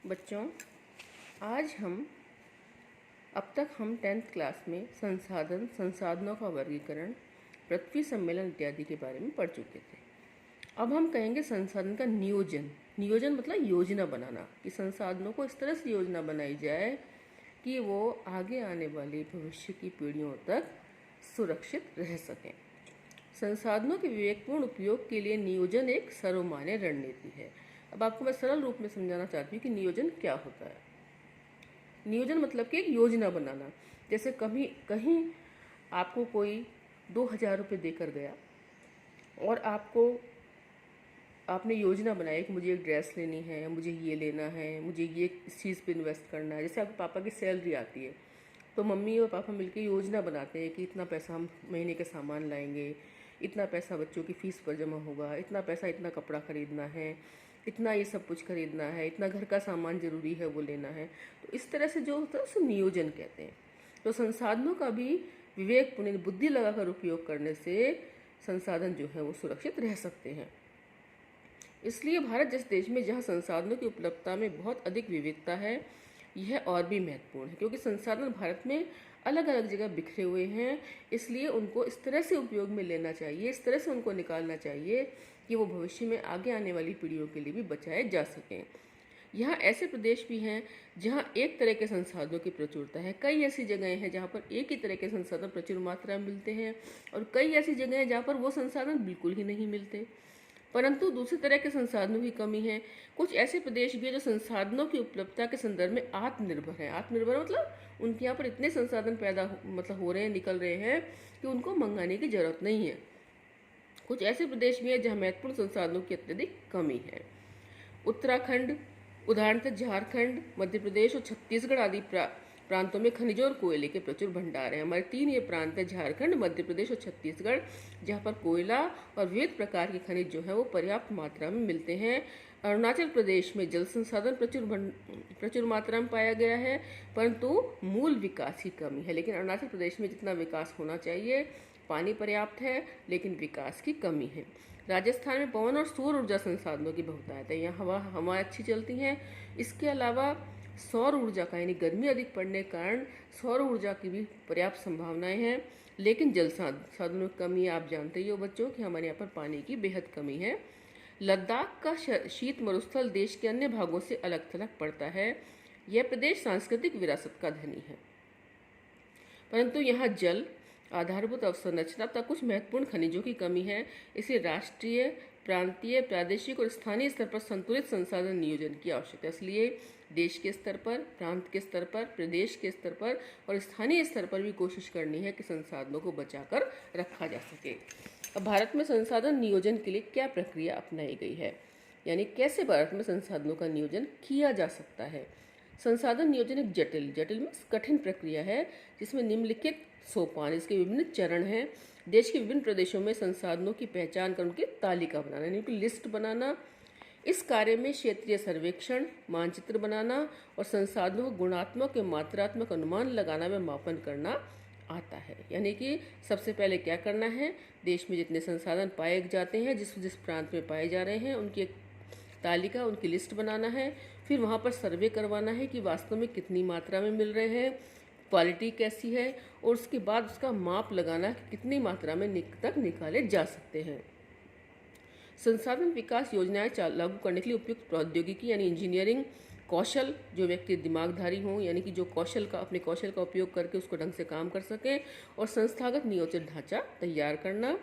बच्चों, आज अब तक हम 10th क्लास में संसाधनों का वर्गीकरण, पृथ्वी सम्मेलन इत्यादि के बारे में पढ़ चुके थे। अब हम कहेंगे संसाधन का नियोजन। नियोजन मतलब योजना बनाना, कि संसाधनों को इस तरह से योजना बनाई जाए कि वो आगे आने वाली भविष्य की पीढ़ियों तक सुरक्षित रह सकें। संसाधनों के विवेकपूर्ण उपयोग के लिए नियोजन एक सर्वमान्य रणनीति है। अब आपको मैं सरल रूप में समझाना चाहती हूँ कि नियोजन क्या होता है। नियोजन मतलब कि एक योजना बनाना। जैसे कहीं आपको कोई 2000 रुपये देकर गया और आपने योजना बनाई कि मुझे एक ड्रेस लेनी है, मुझे ये लेना है, मुझे ये इस चीज़ पे इन्वेस्ट करना है। जैसे आपके पापा की सैलरी आती है तो मम्मी और पापा मिलकर योजना बनाते हैं कि इतना पैसा हम महीने के सामान लाएंगे, इतना पैसा बच्चों की फ़ीस पर जमा होगा, इतना पैसा इतना कपड़ा ख़रीदना है, इतना ये सब कुछ खरीदना है, इतना घर का सामान ज़रूरी है वो लेना है। तो इस तरह से जो होता है उसे नियोजन कहते हैं। तो संसाधनों का भी विवेकपूर्ण बुद्धि लगाकर उपयोग करने से संसाधन जो है वो सुरक्षित रह सकते हैं। इसलिए भारत जैसे देश में जहाँ संसाधनों की उपलब्धता में बहुत अधिक विविधता है, यह और भी महत्वपूर्ण है, क्योंकि संसाधन भारत में अलग अलग जगह बिखरे हुए हैं। इसलिए उनको इस तरह से उपयोग में लेना चाहिए, इस तरह से उनको निकालना चाहिए कि वो भविष्य में आगे आने वाली पीढ़ियों के लिए भी बचाए जा सकें। यहाँ ऐसे प्रदेश भी हैं जहाँ एक तरह के संसाधनों की प्रचुरता है। कई ऐसी जगहें हैं जहाँ पर एक ही तरह के संसाधन प्रचुर मात्रा में मिलते हैं, और कई ऐसी जगह हैं जहाँ पर वो संसाधन बिल्कुल ही नहीं मिलते, परंतु दूसरी तरह के संसाधनों की कमी है। कुछ ऐसे प्रदेश भी हैं जो संसाधनों की उपलब्धता के संदर्भ में आत्मनिर्भर हैं। आत्मनिर्भर मतलब उनके यहाँ पर इतने संसाधन हो रहे हैं, निकल रहे हैं कि उनको मंगाने की जरूरत नहीं है। कुछ ऐसे प्रदेश भी हैं जहाँ महत्वपूर्ण संसाधनों की अत्यधिक कमी है। उत्तराखंड, उदाहरणतः झारखंड, मध्य प्रदेश और छत्तीसगढ़ आदि प्रांतों में खनिजों और कोयले के प्रचुर भंडार हैं। हमारे 3 ये प्रांत है, झारखंड, मध्य प्रदेश और छत्तीसगढ़, जहाँ पर कोयला और विविध प्रकार के खनिज जो है वो पर्याप्त मात्रा में मिलते हैं। अरुणाचल प्रदेश में जल संसाधन प्रचुर मात्रा में पाया गया है, परंतु मूल विकास की कमी है। लेकिन अरुणाचल प्रदेश में जितना विकास होना चाहिए, पानी पर्याप्त है, लेकिन विकास की कमी है। राजस्थान में पवन और सौर ऊर्जा संसाधनों की बहुतायत है, यहाँ हवा अच्छी चलती हैं। इसके अलावा सौर ऊर्जा का यानी गर्मी अधिक पड़ने के कारण सौर ऊर्जा की भी पर्याप्त संभावनाएं हैं। लेकिन जल संसाधनों की कमी, आप जानते ही हो बच्चों कि हमारे यहाँ पर पानी की बेहद कमी है। लद्दाख का शीत मरुस्थल देश के अन्य भागों से अलग थलग पड़ता है। यह प्रदेश सांस्कृतिक विरासत का धनी है, परंतु यहाँ जल, आधारभूत अवसंरचना तक कुछ महत्वपूर्ण खनिजों की कमी है। इसे राष्ट्रीय, प्रांतीय, प्रादेशिक और स्थानीय स्तर पर संतुलित संसाधन नियोजन की आवश्यकता है। इसलिए देश के स्तर पर, प्रांत के स्तर पर, प्रदेश के स्तर पर और स्थानीय स्तर पर भी कोशिश करनी है कि संसाधनों को बचाकर रखा जा सके। अब भारत में संसाधन नियोजन के लिए क्या प्रक्रिया अपनाई गई है, यानी कैसे भारत में संसाधनों का नियोजन किया जा सकता है। संसाधन नियोजन एक जटिल में कठिन प्रक्रिया है, जिसमें निम्नलिखित सोपान, इसके विभिन्न चरण हैं। देश के विभिन्न प्रदेशों में संसाधनों की पहचान कर उनकी तालिका बनाना, यानी उनकी लिस्ट बनाना। इस कार्य में क्षेत्रीय सर्वेक्षण, मानचित्र बनाना और संसाधनों को गुणात्मक या मात्रात्मक अनुमान लगाना व मापन करना आता है। यानी कि सबसे पहले क्या करना है, देश में जितने संसाधन पाए जाते हैं, जिस प्रांत में पाए जा रहे हैं, उनकी एक तालिका, उनकी लिस्ट बनाना है। फिर वहाँ पर सर्वे करवाना है कि वास्तव में कितनी मात्रा में मिल रहे हैं, क्वालिटी कैसी है, और उसके बाद उसका माप लगाना कि कितनी मात्रा में तक निकाले जा सकते हैं। संसाधन विकास योजनाएं लागू करने के लिए उपयुक्त प्रौद्योगिकी यानी इंजीनियरिंग कौशल, जो व्यक्ति दिमागधारी हों, यानी कि जो अपने कौशल का उपयोग करके उसको ढंग से काम कर सकें, और संस्थागत नियोजन ढांचा तैयार करना।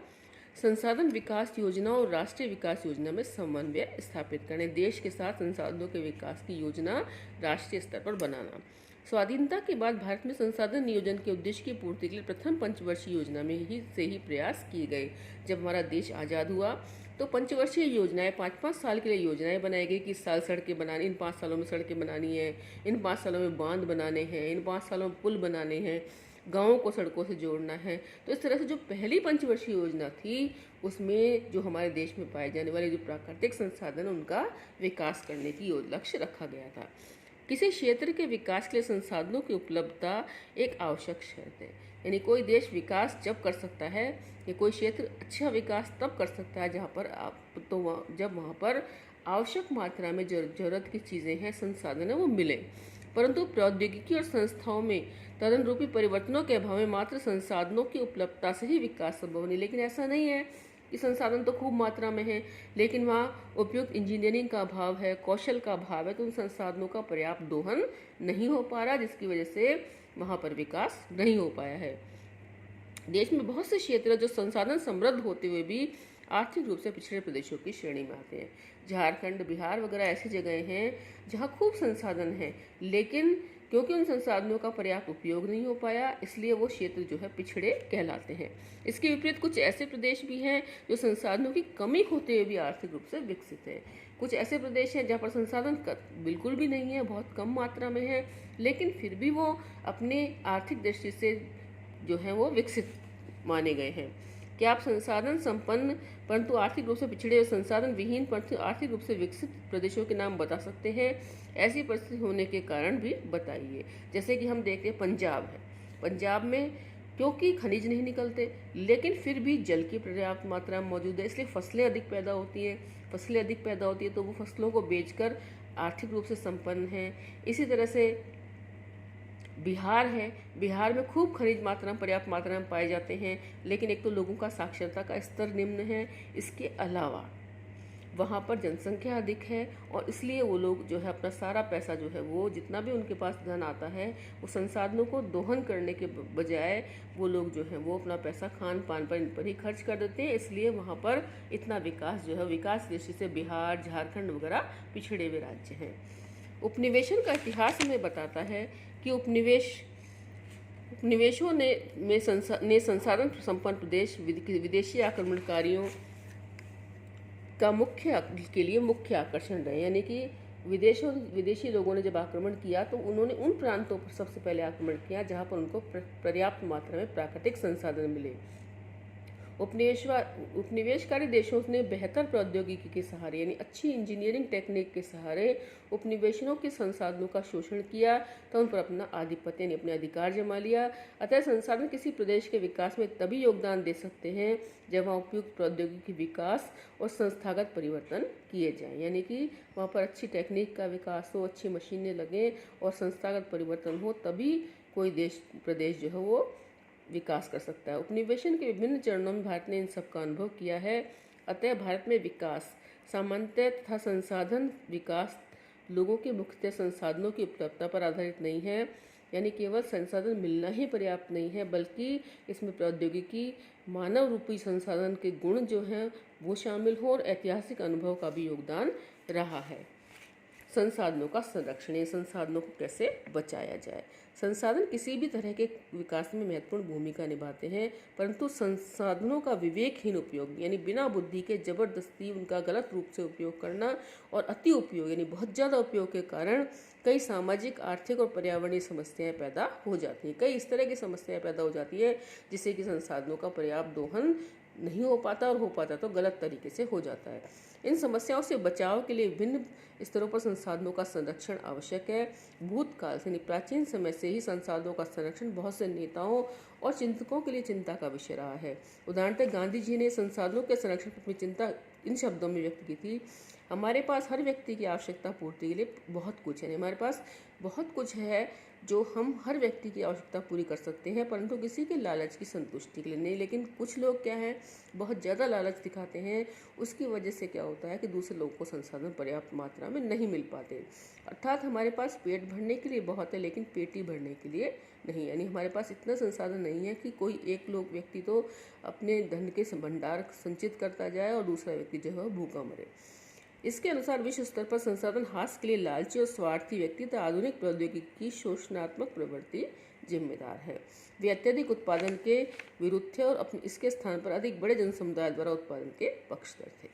संसाधन विकास योजना और राष्ट्रीय विकास योजना में समन्वय स्थापित करने, देश के साथ संसाधनों के विकास की योजना राष्ट्रीय स्तर पर बनाना। स्वाधीनता के बाद भारत में संसाधन नियोजन के उद्देश्य की पूर्ति के लिए प्रथम पंचवर्षीय योजना में ही प्रयास किए गए। जब हमारा देश आज़ाद हुआ तो पंचवर्षीय योजनाएं, 5-5 साल के लिए योजनाएं बनाई गई कि इस साल सड़कें बनानी, इन 5 सालों में सड़कें बनानी है, इन 5 सालों में बांध बनाने हैं, इन 5 सालों में पुल बनाने हैं, गाँवों को सड़कों से जोड़ना है। तो इस तरह से जो पहली पंचवर्षीय योजना थी, उसमें जो हमारे देश में पाए जाने वाले जो प्राकृतिक संसाधन, उनका विकास करने की लक्ष्य रखा गया था। किसी क्षेत्र के विकास के लिए संसाधनों की उपलब्धता एक आवश्यक शर्त है। यानी कोई देश विकास जब कर सकता है, या कोई क्षेत्र अच्छा विकास तब कर सकता है जब वहाँ पर आवश्यक मात्रा में जरूरत की चीज़ें हैं, संसाधन है, वो मिले। परंतु प्रौद्योगिकी और संस्थाओं में तदनुरूपी परिवर्तनों के अभाव में मात्र संसाधनों की उपलब्धता से ही विकास संभव नहीं। लेकिन ऐसा नहीं है कि संसाधन तो खूब मात्रा में है, लेकिन वहाँ उपयुक्त इंजीनियरिंग का अभाव है, कौशल का अभाव है, तो उन संसाधनों का पर्याप्त दोहन नहीं हो पा रहा, जिसकी वजह से वहाँ पर विकास नहीं हो पाया है। देश में बहुत से क्षेत्र जो संसाधन समृद्ध होते हुए भी आर्थिक रूप से पिछड़े प्रदेशों की श्रेणी में आते हैं। झारखंड, बिहार वगैरह ऐसी जगहें हैं जहाँ खूब संसाधन हैं, लेकिन क्योंकि उन संसाधनों का पर्याप्त उपयोग नहीं हो पाया, इसलिए वो क्षेत्र जो है पिछड़े कहलाते हैं। इसके विपरीत कुछ ऐसे प्रदेश भी हैं जो संसाधनों की कमी होते हुए भी आर्थिक रूप से विकसित हैं। कुछ ऐसे प्रदेश हैं जहाँ पर संसाधन बिल्कुल भी नहीं है, बहुत कम मात्रा में है, लेकिन फिर भी वो अपने आर्थिक दृष्टि से जो है वो विकसित माने गए हैं। क्या आप संसाधन संपन्न परंतु आर्थिक रूप से पिछड़े और संसाधन विहीन परंतु आर्थिक रूप से विकसित प्रदेशों के नाम बता सकते हैं? ऐसी परिस्थिति होने के कारण भी बताइए। जैसे कि हम देखते हैं पंजाब है, पंजाब में क्योंकि खनिज नहीं निकलते, लेकिन फिर भी जल की पर्याप्त मात्रा मौजूद है, इसलिए फसलें अधिक पैदा होती हैं। फसलें अधिक पैदा होती है तो वो फसलों को बेचकर आर्थिक रूप से संपन्न हैं। इसी तरह से बिहार है, बिहार में खूब खनिज मात्रा पर्याप्त मात्रा में पाए जाते हैं, लेकिन एक तो लोगों का साक्षरता का स्तर निम्न है, इसके अलावा वहाँ पर जनसंख्या अधिक है और इसलिए वो लोग जो है अपना सारा पैसा जो है वो जितना भी उनके पास धन आता है वो संसाधनों को दोहन करने के बजाय वो लोग जो है वो अपना पैसा खान पान पर इन पर ही खर्च कर देते हैं। इसलिए वहाँ पर इतना विकास जो है, विकास दृष्टि से बिहार, झारखंड वगैरह पिछड़े हुए राज्य हैं। उपनिवेशन का इतिहास हमें बताता है कि उपनिवेशों ने संसाधन संपन्न प्रदेश विदेशी आक्रमणकारियों का के लिए मुख्य आकर्षण रहे। यानी कि विदेशी लोगों ने जब आक्रमण किया तो उन्होंने उन प्रांतों पर सबसे पहले आक्रमण किया जहां पर उनको पर्याप्त मात्रा में प्राकृतिक संसाधन मिले। उपनिवेशकारी देशों ने बेहतर प्रौद्योगिकी के सहारे यानी अच्छी इंजीनियरिंग टेक्निक के सहारे उपनिवेशों के संसाधनों का शोषण किया, तो उन पर अपना आधिपत्य यानी अपने अधिकार जमा लिया। अतः संसाधन किसी प्रदेश के विकास में तभी योगदान दे सकते हैं जब वहाँ उपयुक्त प्रौद्योगिकी विकास और संस्थागत परिवर्तन किए जाएं। यानी कि वहाँ पर अच्छी टेक्निक का विकास हो, अच्छी मशीनें लगें और संस्थागत परिवर्तन हो, तभी कोई प्रदेश जो है वो विकास कर सकता है। उपनिवेशन के विभिन्न चरणों में भारत ने इन सब का अनुभव किया है। अतः भारत में विकास सामंतः तथा संसाधन विकास लोगों के मुख्यतः संसाधनों की उपलब्धता पर आधारित नहीं है, यानी केवल संसाधन मिलना ही पर्याप्त नहीं है, बल्कि इसमें प्रौद्योगिकी, मानव रूपी संसाधन के गुण जो हैं वो शामिल हो और ऐतिहासिक अनुभव का भी योगदान रहा है। संसाधनों का संरक्षण, संसाधनों को कैसे बचाया जाए। संसाधन किसी भी तरह के विकास में महत्वपूर्ण भूमिका निभाते हैं, परंतु संसाधनों का विवेकहीन उपयोग यानी बिना बुद्धि के जबरदस्ती उनका गलत रूप से उपयोग करना और अति उपयोग यानी बहुत ज़्यादा उपयोग के कारण कई सामाजिक, आर्थिक और पर्यावरणीय समस्याएं पैदा हो जाती हैं। कई इस तरह की समस्याएं पैदा हो जाती है जिससे कि संसाधनों का पर्याप्त दोहन नहीं हो पाता और हो पाता तो गलत तरीके से हो जाता है। इन समस्याओं से बचाव के लिए विभिन्न स्तरों पर संसाधनों का संरक्षण आवश्यक है। भूतकाल से प्राचीन समय से ही संसाधनों का संरक्षण बहुत से नेताओं और चिंतकों के लिए चिंता का विषय रहा है। उदाहरणतः गांधी जी ने संसाधनों के संरक्षण की अपनी चिंता इन शब्दों में व्यक्त की थी: हमारे पास हर व्यक्ति की आवश्यकता पूर्ति के लिए बहुत कुछ है। हमारे पास बहुत कुछ है जो हम हर व्यक्ति की आवश्यकता पूरी कर सकते हैं, परंतु किसी के लालच की संतुष्टि के लिए नहीं। लेकिन कुछ लोग क्या है, बहुत ज़्यादा लालच दिखाते हैं, उसकी वजह से क्या होता है कि दूसरे लोगों को संसाधन पर्याप्त मात्रा में नहीं मिल पाते। अर्थात हमारे पास पेट भरने के लिए बहुत है, लेकिन पेटी भरने के लिए नहीं। यानी हमारे पास इतना संसाधन नहीं है कि कोई एक व्यक्ति तो अपने धन के भंडार संचित करता जाए और दूसरा व्यक्ति जो है भूखा मरे। इसके अनुसार विश्व स्तर पर संसाधन हास के लिए लालची और स्वार्थी व्यक्ति तथा आधुनिक प्रौद्योगिकी की शोषणात्मक प्रवृत्ति जिम्मेदार है। वे अत्यधिक उत्पादन के विरुद्ध थे और इसके स्थान पर अधिक बड़े जनसमुदाय द्वारा उत्पादन के पक्षधर थे।